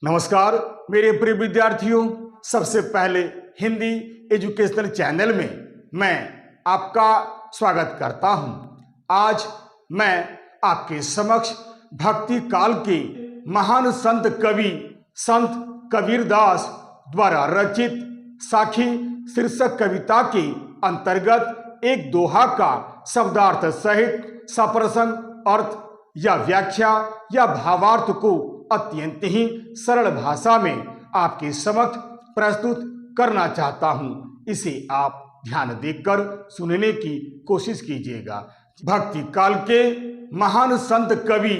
नमस्कार मेरे प्रिय विद्यार्थियों, सबसे पहले हिंदी एजुकेशनल चैनल में मैं आपका स्वागत करता हूं। आज मैं आपके समक्ष भक्ति काल के महान संत कवि संत कबीरदास द्वारा रचित साखी शीर्षक कविता के अंतर्गत एक दोहा का शब्दार्थ सहित सप्रसंग अर्थ या व्याख्या या भावार्थ को अत्यंत ही सरल भाषा में आपके समक्ष प्रस्तुत करना चाहता हूं। इसे आप ध्यान देकर सुनने की कोशिश कीजिएगा। भक्ति काल के महान संत कवि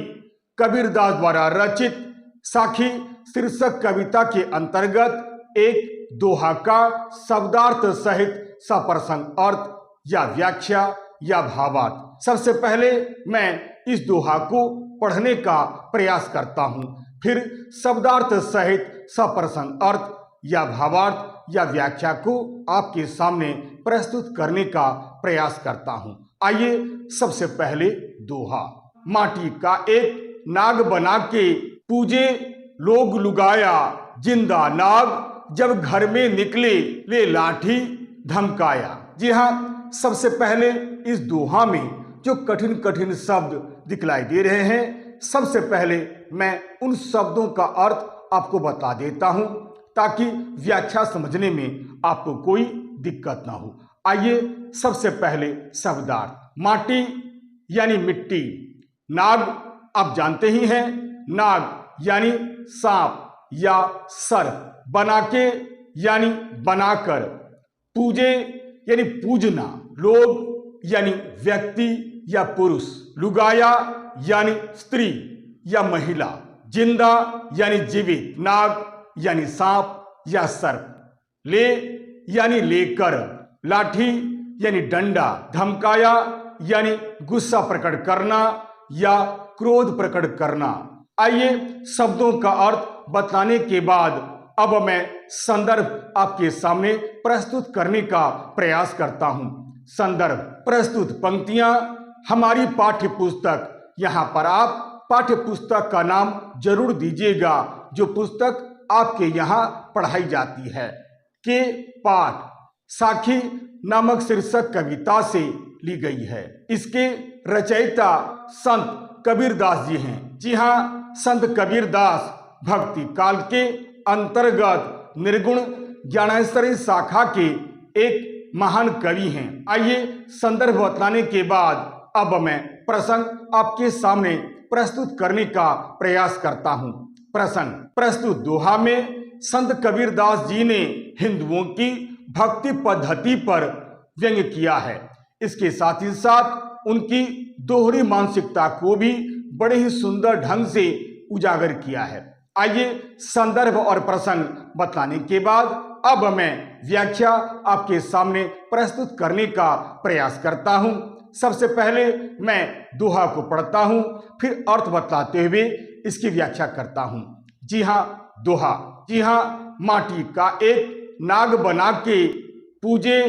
कबीरदास द्वारा रचित साखी शीर्षक कविता के अंतर्गत एक दोहा का शब्दार्थ सहित सप्रसंग अर्थ या व्याख्या या भावार्थ। सबसे पहले मैं इस दोहा को पढ़ने का प्रयास करता हूं, फिर शब्दार्थ सहित सप्रसंग अर्थ या भावार्थ या व्याख्या को आपके सामने प्रस्तुत करने का प्रयास करता हूं। आइए सबसे पहले दोहा। माटी का एक नाग बना के पूजे लोग लुगाया, जिंदा नाग जब घर में निकले ले लाठी धमकाया। जी हाँ, सबसे पहले इस दोहा में जो कठिन कठिन शब्द दिखलाई दे रहे हैं, सबसे पहले मैं उन शब्दों का अर्थ आपको बता देता हूं ताकि व्याख्या समझने में आपको कोई दिक्कत ना हो। आइए सबसे पहले शब्दार्थ। माटी यानी मिट्टी, नाग आप जानते ही हैं, नाग यानी सांप या सर्प, बनाके यानी बनाकर, पूजे यानी पूजना, लोग यानी व्यक्ति या पुरुष, लुगाया यानी स्त्री या महिला, जिंदा यानी जीवित, नाग यानी सांप या सर्प, ले यानी लेकर, लाठी यानी डंडा, धमकाया यानी गुस्सा प्रकट करना या क्रोध प्रकट करना। आइए शब्दों का अर्थ बताने के बाद अब मैं संदर्भ आपके सामने प्रस्तुत करने का प्रयास करता हूं। संदर्भ, प्रस्तुत पंक्तियां हमारी पाठ्य पुस्तक। यहाँ पर आप पाठ्य पुस्तक का नाम जरूर दीजिएगा जो पुस्तक आपके यहाँ पढ़ाई जाती है। के पाठ साखी नामक शीर्षक कविता से ली गई है। इसके रचयिता संत कबीरदास जी हैं। जी हाँ, संत कबीरदास भक्ति काल के अंतर्गत निर्गुण ज्ञानेश्वरी शाखा के एक महान कवि हैं। आइए संदर्भ बताने के बाद अब मैं प्रसंग आपके सामने प्रस्तुत करने का प्रयास करता हूं। प्रसंग, प्रस्तुत दोहा में संत कबीरदास जी ने हिंदुओं की भक्ति पद्धति पर व्यंग्य किया है। इसके साथ ही साथ उनकी दोहरी मानसिकता को भी बड़े ही सुंदर ढंग से उजागर किया है। आइए संदर्भ और प्रसंग बताने के बाद अब मैं व्याख्या आपके सामने प्रस्तुत करने का प्रयास करता हूं। सबसे पहले मैं दोहा को पढ़ता हूं, फिर अर्थ बताते हुए इसकी व्याख्या करता हूं। जी हाँ, दोहा। जी हाँ, माटी का एक नाग बना के पूजे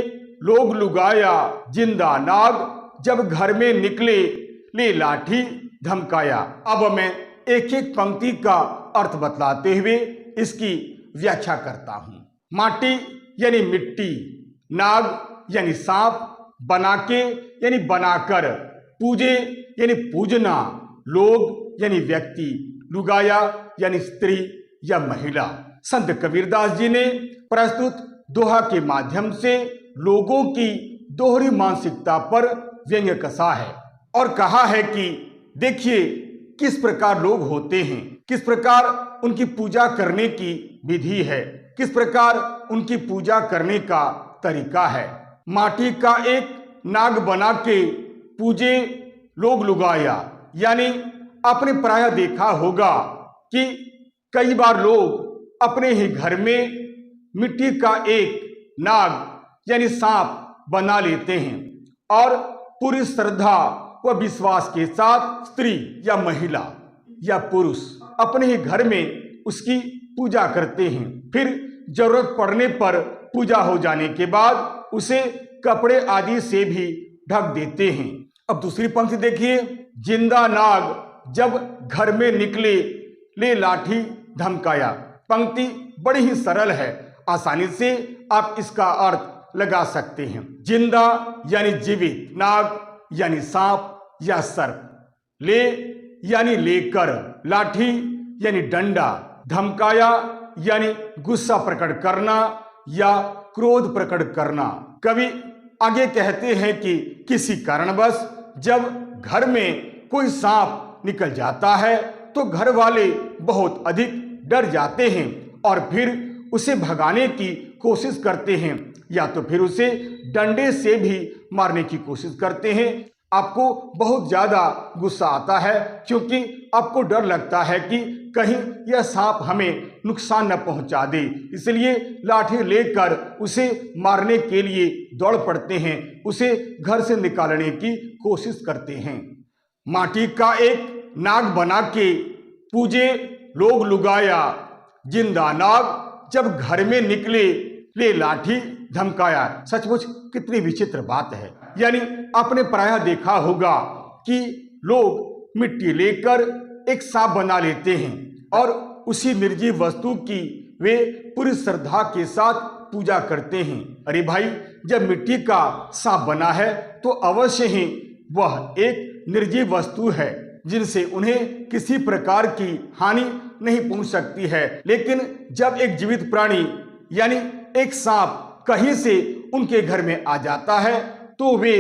लोग लुगाया, जिंदा नाग जब घर में निकले ले लाठी धमकाया। अब मैं एक एक पंक्ति का अर्थ बतलाते हुए इसकी व्याख्या करता हूं। माटी यानी मिट्टी, नाग यानी सांप, बनाके यानी बनाकर, पूजे यानी पूजना, लोग यानी व्यक्ति, लुगाया यानी स्त्री या महिला। संत कबीरदास जी ने प्रस्तुत दोहा के माध्यम से लोगों की दोहरी मानसिकता पर व्यंग्य कसा है और कहा है कि देखिए किस प्रकार लोग होते हैं, किस प्रकार उनकी पूजा करने की विधि है, किस प्रकार उनकी पूजा करने का तरीका है। माटी का एक नाग बना के पूजे लोग लुगाया, यानी आपने प्रायः देखा होगा कि कई बार लोग अपने ही घर में मिट्टी का एक नाग यानी सांप बना लेते हैं और पूरी श्रद्धा व विश्वास के साथ स्त्री या महिला या पुरुष अपने ही घर में उसकी पूजा करते हैं। फिर जरूरत पड़ने पर पूजा हो जाने के बाद उसे कपड़े आदि से भी ढक देते हैं। अब दूसरी पंक्ति देखिए, जिंदा नाग जब घर में निकले ले लाठी धमकाया। पंक्ति बड़ी ही सरल है, आसानी से आप इसका अर्थ लगा सकते हैं। जिंदा यानी जीवित, नाग यानी सांप या सर्प, ले यानी लेकर, लाठी यानी डंडा, धमकाया यानी गुस्सा प्रकट करना या क्रोध प्रकट करना। कवि आगे कहते हैं कि किसी कारणवश जब घर में कोई सांप निकल जाता है तो घर वाले बहुत अधिक डर जाते हैं और फिर उसे भगाने की कोशिश करते हैं या तो फिर उसे डंडे से भी मारने की कोशिश करते हैं। आपको बहुत ज्यादा गुस्सा आता है क्योंकि आपको डर लगता है कि कहीं यह सांप हमें नुकसान न पहुंचा दे, इसलिए लाठी लेकर उसे मारने के लिए दौड़ पड़ते हैं, उसे घर से निकालने की कोशिश करते हैं। माटी का एक नाग बना के पूजे लोग लुगाया, जिंदा नाग जब घर में निकले ले लाठी धमकाया। सचमुच कितनी विचित्र बात है। यानी आपने प्रायः देखा होगा कि लोग मिट्टी लेकर एक सांप बना लेते हैं और उसी निर्जीव वस्तु की वे पूरी श्रद्धा के साथ पूजा करते हैं। अरे भाई, जब मिट्टी का सांप बना है तो अवश्य ही वह एक निर्जीव वस्तु है जिनसे उन्हें किसी प्रकार की हानि नहीं पहुंच सकती है। लेकिन जब एक जीवित प्राणी यानी एक सांप कहीं से उनके घर में आ जाता है तो वे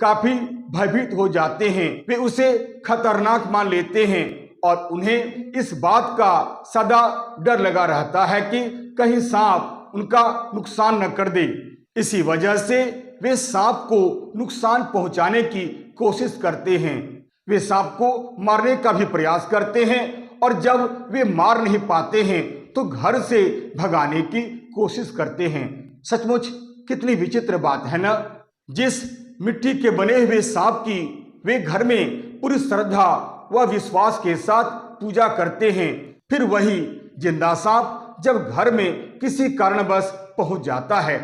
काफी भयभीत हो जाते हैं, वे उसे खतरनाक मान लेते हैं और उन्हें इस बात का सदा डर लगा रहता है कि कहीं सांप उनका नुकसान न कर दे। इसी वजह से वे सांप को नुकसान पहुंचाने की कोशिश करते हैं, वे सांप को मारने का भी प्रयास करते हैं और जब वे मार नहीं पाते हैं तो घर से भगाने की कोशिश करते हैं। सचमुच कितनी विचित्र बात है ना। जिस मिट्टी के बने हुए सांप की वे घर में पूरी श्रद्धा व विश्वास के साथ पूजा करते हैं, फिर वही जिंदा सांप जब घर में किसी कारणवश पहुंच जाता है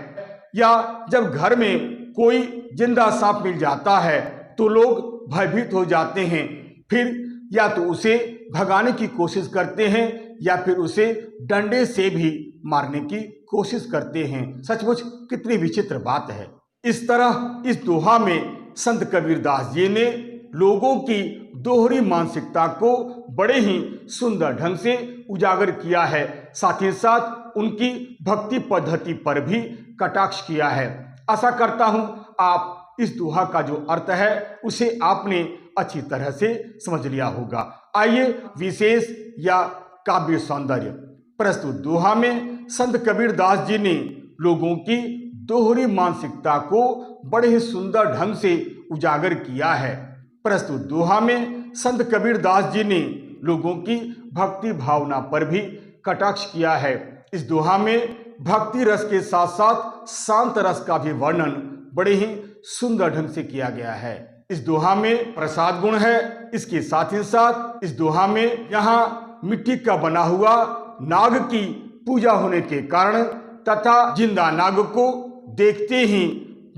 या जब घर में कोई जिंदा सांप मिल जाता है तो लोग भयभीत हो जाते हैं, फिर या तो उसे भगाने की कोशिश करते हैं या फिर उसे डंडे से भी मारने की कोशिश करते हैं। सचमुच कितनी विचित्र बात है। इस तरह इस दोहा में संत कबीरदास जी ने लोगों की दोहरी मानसिकता को बड़े ही सुंदर ढंग से उजागर किया है, साथ ही साथ उनकी भक्ति पद्धति पर भी कटाक्ष किया है। आशा करता हूं आप इस दोहा का जो अर्थ है उसे आपने अच्छी तरह से समझ लिया होगा। आइए विशेष या काव्य सौंदर्य प्रस्तुत दोहा में संत कबीरदास जी ने लोगों की दोहरी मानसिकता को बड़े ही सुंदर ढंग से उजागर किया है। प्रस्तुत दोहा में संत कबीरदास जी ने लोगों की भक्ति भावना पर भी कटाक्ष किया है। इस दोहा में भक्ति रस के साथ साथ शांत रस का भी वर्णन बड़े ही सुंदर ढंग से किया गया है। इस दोहा में प्रसाद गुण है, इसके साथ ही साथ इस दोहा में यहाँ मिट्टी का बना हुआ नाग की पूजा होने के कारण तथा जिंदा नाग को देखते ही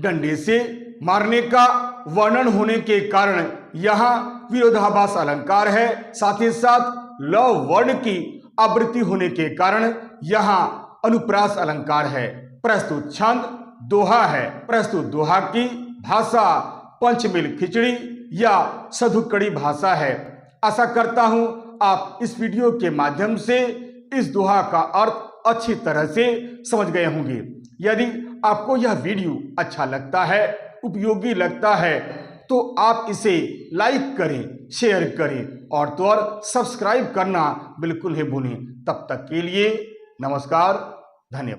डंडे से मारने का वर्णन होने के कारण यहाँ विरोधाभास अलंकार है, साथ ही साथ ल वर्ण की आवृत्ति होने के कारण यहाँ अनुप्रास अलंकार है। प्रस्तुत छंद दोहा है। प्रस्तुत दोहा की भाषा पंचमिल खिचड़ी या सधुकड़ी भाषा है। आशा करता हूं आप इस वीडियो के माध्यम से इस दोहा का अर्थ अच्छी तरह से समझ गए होंगे। यदि आपको यह वीडियो अच्छा लगता है, उपयोगी लगता है, तो आप इसे लाइक करें, शेयर करें और तो और सब्सक्राइब करना बिल्कुल ही भूलें। तब तक के लिए नमस्कार, धन्यवाद।